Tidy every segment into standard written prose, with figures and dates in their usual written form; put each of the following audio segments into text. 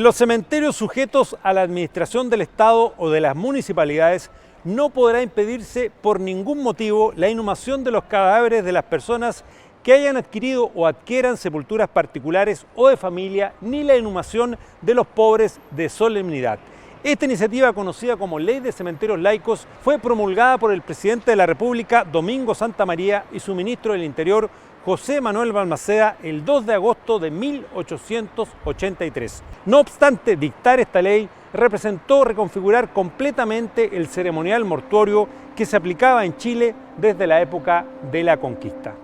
los cementerios sujetos a la administración del Estado o de las municipalidades no podrá impedirse por ningún motivo la inhumación de los cadáveres de las personas que hayan adquirido o adquieran sepulturas particulares o de familia, ni la inhumación de los pobres de solemnidad. Esta iniciativa, conocida como Ley de Cementerios Laicos, fue promulgada por el presidente de la República, Domingo Santa María, y su ministro del Interior, José Manuel Balmaceda, el 2 de agosto de 1883. No obstante, dictar esta ley representó reconfigurar completamente el ceremonial mortuorio que se aplicaba en Chile desde la época de la conquista.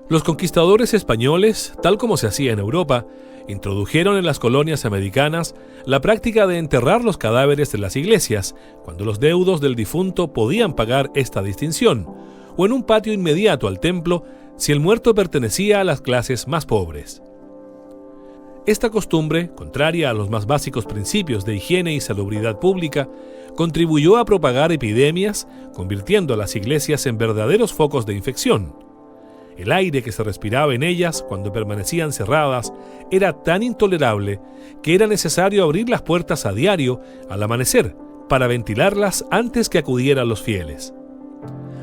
Los conquistadores españoles, tal como se hacía en Europa, introdujeron en las colonias americanas la práctica de enterrar los cadáveres en las iglesias, cuando los deudos del difunto podían pagar esta distinción, o en un patio inmediato al templo si el muerto pertenecía a las clases más pobres. Esta costumbre, contraria a los más básicos principios de higiene y salubridad pública, contribuyó a propagar epidemias, convirtiendo a las iglesias en verdaderos focos de infección. El aire que se respiraba en ellas cuando permanecían cerradas era tan intolerable que era necesario abrir las puertas a diario al amanecer para ventilarlas antes que acudieran los fieles.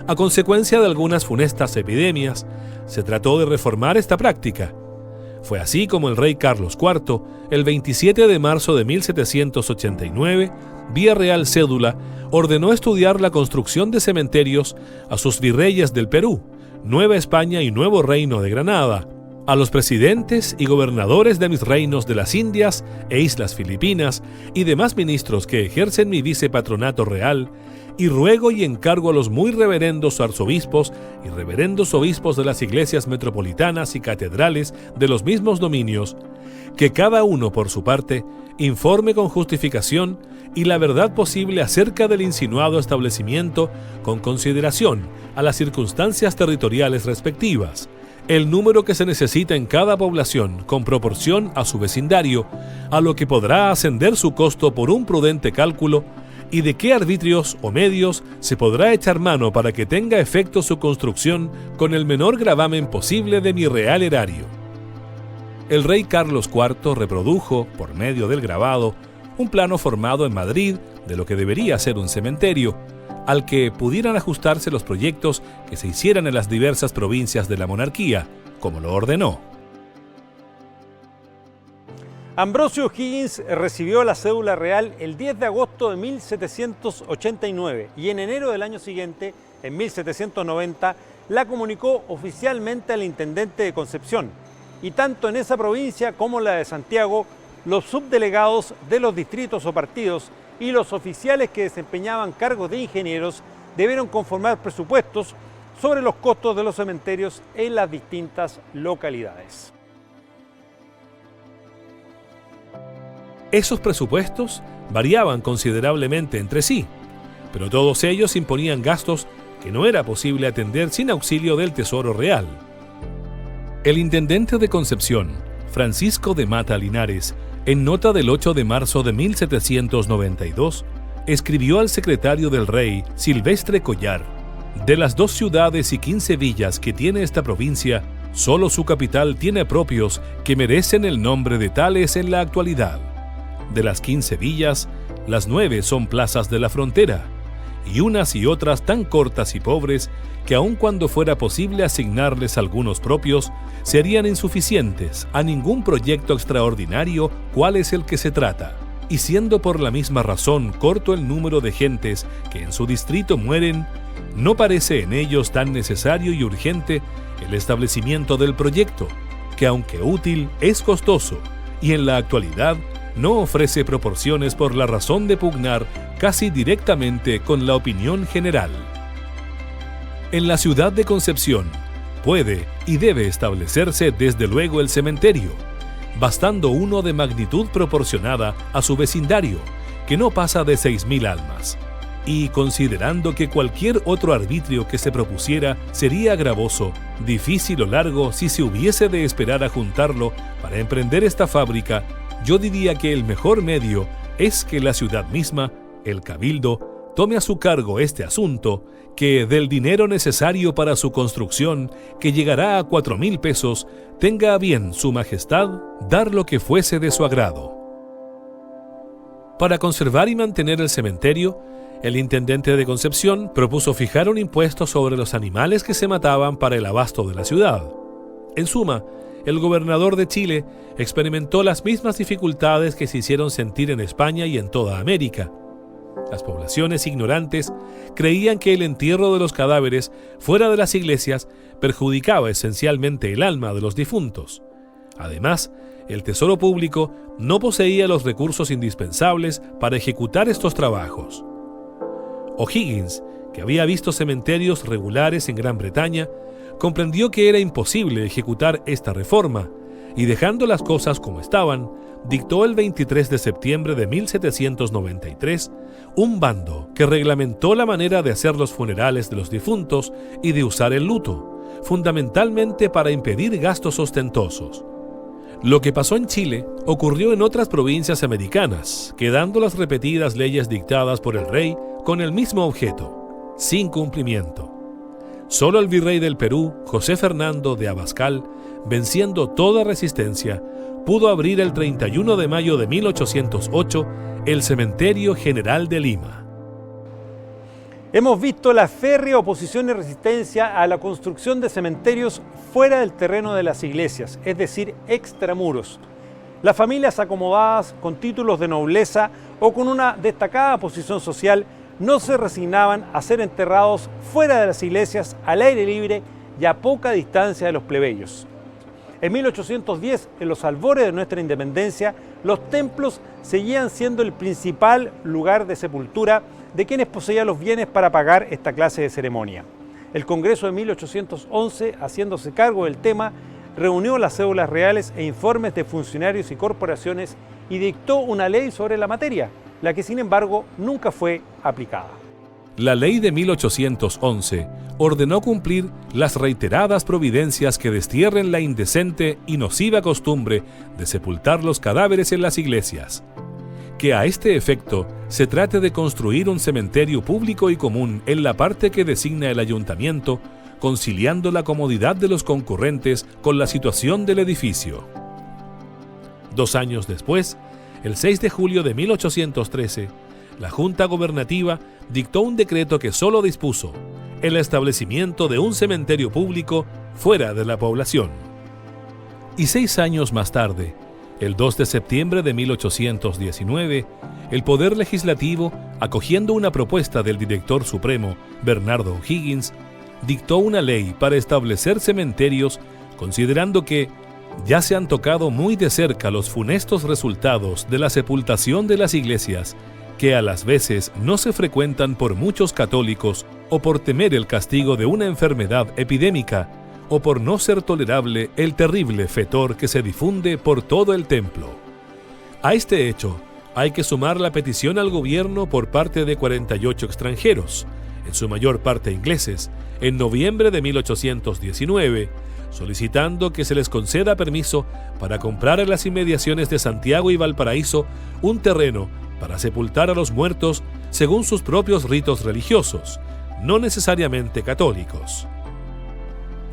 A consecuencia de algunas funestas epidemias, se trató de reformar esta práctica. Fue así como el rey Carlos IV, el 27 de marzo de 1789, vía Real Cédula, ordenó estudiar la construcción de cementerios a sus virreyes del Perú, Nueva España y Nuevo Reino de Granada, a los presidentes y gobernadores de mis reinos de las Indias e Islas Filipinas y demás ministros que ejercen mi vicepatronato real, y ruego y encargo a los muy reverendos arzobispos y reverendos obispos de las iglesias metropolitanas y catedrales de los mismos dominios, que cada uno por su parte informe con justificación y la verdad posible acerca del insinuado establecimiento con consideración a las circunstancias territoriales respectivas, el número que se necesita en cada población con proporción a su vecindario, a lo que podrá ascender su costo por un prudente cálculo, y de qué arbitrios o medios se podrá echar mano para que tenga efecto su construcción con el menor gravamen posible de mi real erario. El rey Carlos IV reprodujo, por medio del grabado, un plano formado en Madrid de lo que debería ser un cementerio, al que pudieran ajustarse los proyectos que se hicieran en las diversas provincias de la monarquía, como lo ordenó. Ambrosio O'Higgins recibió la cédula real el 10 de agosto de 1789 y en enero del año siguiente, en 1790, la comunicó oficialmente al intendente de Concepción, y tanto en esa provincia como en la de Santiago, los subdelegados de los distritos o partidos y los oficiales que desempeñaban cargos de ingenieros debieron conformar presupuestos sobre los costos de los cementerios en las distintas localidades. Esos presupuestos variaban considerablemente entre sí, pero todos ellos imponían gastos que no era posible atender sin auxilio del Tesoro Real. El intendente de Concepción, Francisco de Mata Linares, en nota del 8 de marzo de 1792, escribió al secretario del rey, Silvestre Collar: de las 2 ciudades y 15 villas que tiene esta provincia, solo su capital tiene propios que merecen el nombre de tales en la actualidad. De las 15 villas, las 9 son plazas de la frontera, y unas y otras tan cortas y pobres que aun cuando fuera posible asignarles algunos propios, serían insuficientes a ningún proyecto extraordinario cual es el que se trata, y siendo por la misma razón corto el número de gentes que en su distrito mueren, no parece en ellos tan necesario y urgente el establecimiento del proyecto, que aunque útil es costoso, y en la actualidad no ofrece proporciones por la razón de pugnar casi directamente con la opinión general. En la ciudad de Concepción puede y debe establecerse desde luego el cementerio, bastando uno de magnitud proporcionada a su vecindario, que no pasa de 6.000 almas, y considerando que cualquier otro arbitrio que se propusiera sería gravoso, difícil o largo si se hubiese de esperar a juntarlo para emprender esta fábrica, yo diría que el mejor medio es que la ciudad misma, el cabildo, tome a su cargo este asunto, que del dinero necesario para su construcción, que llegará a 4,000 pesos, tenga a bien su majestad dar lo que fuese de su agrado. Para conservar y mantener el cementerio, el intendente de Concepción propuso fijar un impuesto sobre los animales que se mataban para el abasto de la ciudad. En suma, el gobernador de Chile experimentó las mismas dificultades que se hicieron sentir en España y en toda América. Las poblaciones ignorantes creían que el entierro de los cadáveres fuera de las iglesias perjudicaba esencialmente el alma de los difuntos. Además, el tesoro público no poseía los recursos indispensables para ejecutar estos trabajos. O'Higgins, que había visto cementerios regulares en Gran Bretaña, comprendió que era imposible ejecutar esta reforma y, dejando las cosas como estaban, dictó el 23 de septiembre de 1793 un bando que reglamentó la manera de hacer los funerales de los difuntos y de usar el luto, fundamentalmente para impedir gastos ostentosos. Lo que pasó en Chile ocurrió en otras provincias americanas, quedando las repetidas leyes dictadas por el rey con el mismo objeto, sin cumplimiento. Solo el virrey del Perú, José Fernando de Abascal, venciendo toda resistencia, pudo abrir el 31 de mayo de 1808 el Cementerio General de Lima. Hemos visto la férrea oposición y resistencia a la construcción de cementerios fuera del terreno de las iglesias, es decir, extramuros. Las familias acomodadas con títulos de nobleza o con una destacada posición social no se resignaban a ser enterrados fuera de las iglesias, al aire libre y a poca distancia de los plebeyos. En 1810, en los albores de nuestra independencia, los templos seguían siendo el principal lugar de sepultura de quienes poseían los bienes para pagar esta clase de ceremonia. El Congreso de 1811, haciéndose cargo del tema, reunió las cédulas reales e informes de funcionarios y corporaciones y dictó una ley sobre la materia, la que sin embargo nunca fue aplicada. La ley de 1811 ordenó cumplir las reiteradas providencias que destierren la indecente y nociva costumbre de sepultar los cadáveres en las iglesias. Que a este efecto se trate de construir un cementerio público y común en la parte que designa el ayuntamiento, conciliando la comodidad de los concurrentes con la situación del edificio. 2 años después, el 6 de julio de 1813, la Junta Gobernativa dictó un decreto que solo dispuso el establecimiento de un cementerio público fuera de la población. Y 6 años más tarde, el 2 de septiembre de 1819, el Poder Legislativo, acogiendo una propuesta del Director Supremo, Bernardo O'Higgins, dictó una ley para establecer cementerios, considerando que ya se han tocado muy de cerca los funestos resultados de la sepultación de las iglesias, que a las veces no se frecuentan por muchos católicos o por temer el castigo de una enfermedad epidémica, o por no ser tolerable el terrible fetor que se difunde por todo el templo. A este hecho hay que sumar la petición al gobierno por parte de 48 extranjeros, en su mayor parte ingleses, en noviembre de 1819, solicitando que se les conceda permiso para comprar en las inmediaciones de Santiago y Valparaíso un terreno para sepultar a los muertos según sus propios ritos religiosos, no necesariamente católicos.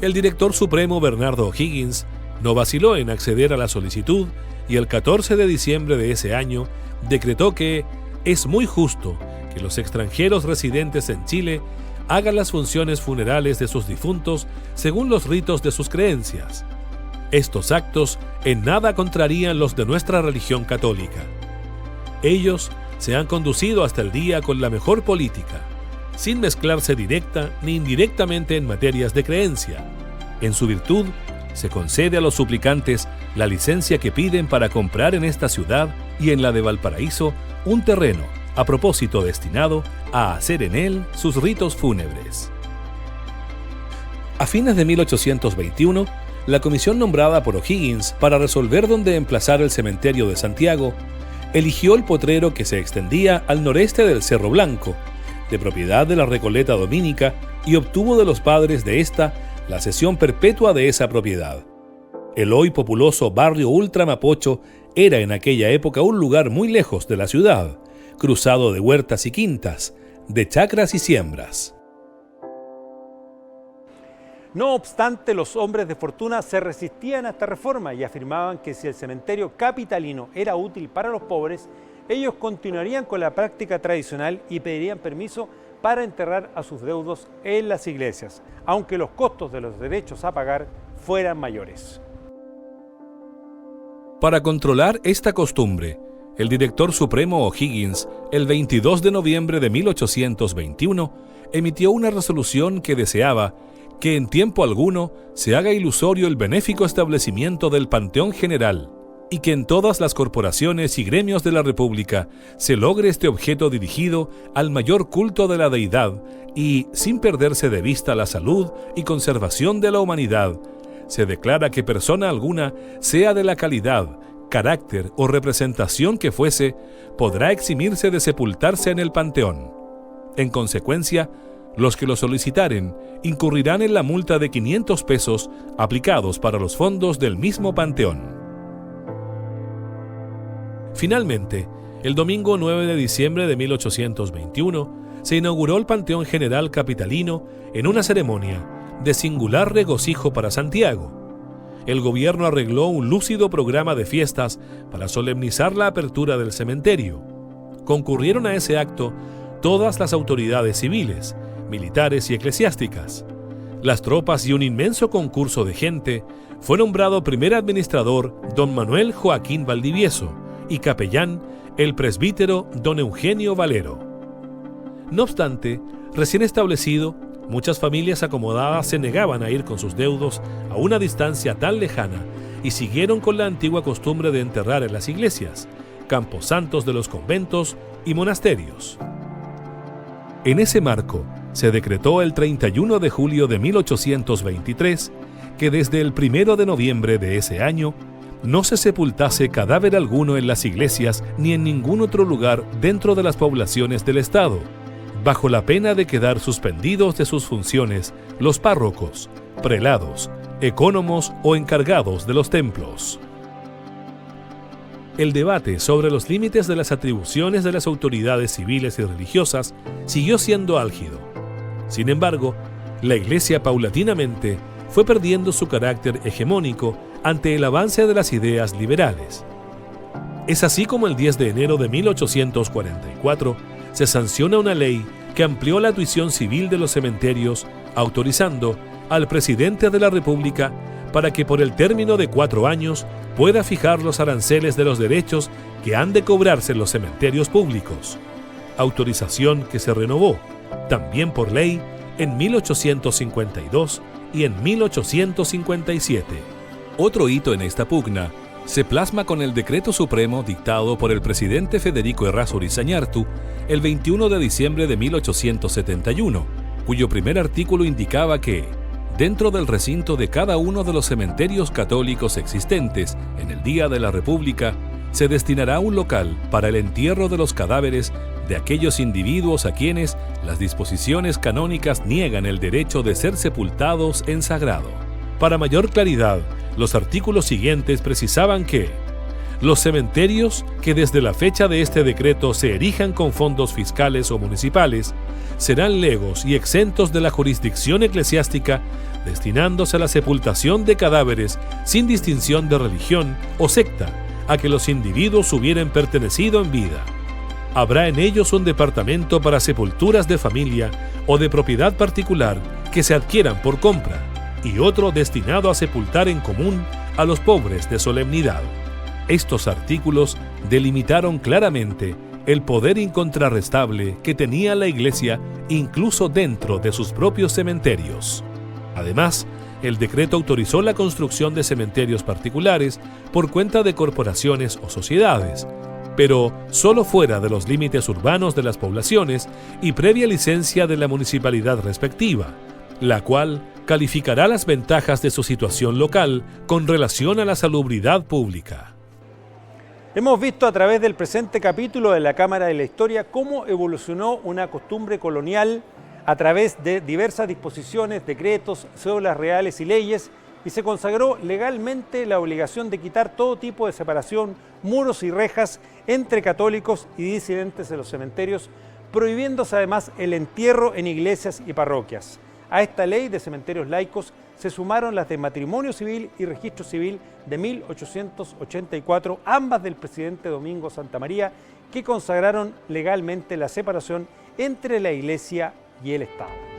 El Director Supremo Bernardo O'Higgins no vaciló en acceder a la solicitud y el 14 de diciembre de ese año decretó que es muy justo que los extranjeros residentes en Chile hagan las funciones funerales de sus difuntos según los ritos de sus creencias. Estos actos en nada contrarían los de nuestra religión católica. Ellos se han conducido hasta el día con la mejor política, sin mezclarse directa ni indirectamente en materias de creencia. En su virtud, se concede a los suplicantes la licencia que piden para comprar en esta ciudad y en la de Valparaíso un terreno, a propósito destinado a hacer en él sus ritos fúnebres. A fines de 1821, la comisión nombrada por O'Higgins para resolver dónde emplazar el cementerio de Santiago, eligió el potrero que se extendía al noreste del Cerro Blanco, de propiedad de la Recoleta Dominica, y obtuvo de los padres de esta la cesión perpetua de esa propiedad. El hoy populoso barrio Ultra Mapocho era en aquella época un lugar muy lejos de la ciudad, cruzado de huertas y quintas, de chacras y siembras. No obstante, los hombres de fortuna se resistían a esta reforma y afirmaban que si el cementerio capitalino era útil para los pobres, ellos continuarían con la práctica tradicional y pedirían permiso para enterrar a sus deudos en las iglesias, aunque los costos de los derechos a pagar fueran mayores. Para controlar esta costumbre, el director supremo O'Higgins, el 22 de noviembre de 1821, emitió una resolución que deseaba que en tiempo alguno se haga ilusorio el benéfico establecimiento del Panteón General y que en todas las corporaciones y gremios de la República se logre este objeto dirigido al mayor culto de la deidad y, sin perderse de vista la salud y conservación de la humanidad, se declara que persona alguna, sea de la calidad, carácter o representación que fuese, podrá eximirse de sepultarse en el panteón. En consecuencia, los que lo solicitaren incurrirán en la multa de 500 pesos aplicados para los fondos del mismo panteón. Finalmente, el domingo 9 de diciembre de 1821, se inauguró el Panteón General Capitalino en una ceremonia de singular regocijo para Santiago. El gobierno arregló un lúcido programa de fiestas para solemnizar la apertura del cementerio. Concurrieron a ese acto todas las autoridades civiles, militares y eclesiásticas. Las tropas y un inmenso concurso de gente. Fue nombrado primer administrador don Manuel Joaquín Valdivieso y capellán el presbítero don Eugenio Valero. No obstante, recién establecido, muchas familias acomodadas se negaban a ir con sus deudos a una distancia tan lejana y siguieron con la antigua costumbre de enterrar en las iglesias, camposantos de los conventos y monasterios. En ese marco, se decretó el 31 de julio de 1823 que desde el 1 de noviembre de ese año no se sepultase cadáver alguno en las iglesias ni en ningún otro lugar dentro de las poblaciones del Estado, bajo la pena de quedar suspendidos de sus funciones los párrocos, prelados, ecónomos o encargados de los templos. El debate sobre los límites de las atribuciones de las autoridades civiles y religiosas siguió siendo álgido. Sin embargo, la Iglesia paulatinamente fue perdiendo su carácter hegemónico ante el avance de las ideas liberales. Es así como el 10 de enero de 1844 se sanciona una ley que amplió la tuición civil de los cementerios, autorizando al presidente de la República para que por el término de 4 años pueda fijar los aranceles de los derechos que han de cobrarse en los cementerios públicos, autorización que se renovó, también por ley, en 1852 y en 1857. Otro hito en esta pugna se plasma con el decreto supremo dictado por el presidente Federico Errázuriz Zañartu el 21 de diciembre de 1871, cuyo primer artículo indicaba que, dentro del recinto de cada uno de los cementerios católicos existentes en el Día de la República, se destinará un local para el entierro de los cadáveres de aquellos individuos a quienes las disposiciones canónicas niegan el derecho de ser sepultados en sagrado. Para mayor claridad, los artículos siguientes precisaban que los cementerios que desde la fecha de este decreto se erijan con fondos fiscales o municipales serán legos y exentos de la jurisdicción eclesiástica, destinándose a la sepultación de cadáveres sin distinción de religión o secta a que los individuos hubieran pertenecido en vida. Habrá en ellos un departamento para sepulturas de familia o de propiedad particular que se adquieran por compra y otro destinado a sepultar en común a los pobres de solemnidad. Estos artículos delimitaron claramente el poder incontrarrestable que tenía la Iglesia incluso dentro de sus propios cementerios. Además, el decreto autorizó la construcción de cementerios particulares por cuenta de corporaciones o sociedades, pero solo fuera de los límites urbanos de las poblaciones y previa licencia de la municipalidad respectiva, la cual calificará las ventajas de su situación local con relación a la salubridad pública. Hemos visto a través del presente capítulo de la Cámara de la Historia cómo evolucionó una costumbre colonial a través de diversas disposiciones, decretos, cédulas reales y leyes, y se consagró legalmente la obligación de quitar todo tipo de separación, muros y rejas entre católicos y disidentes de los cementerios prohibiéndose además el entierro en iglesias y parroquias. A esta ley de cementerios laicos se sumaron las de matrimonio civil y registro civil de 1884, ambas del presidente Domingo Santa María, que consagraron legalmente la separación entre la Iglesia y el Estado.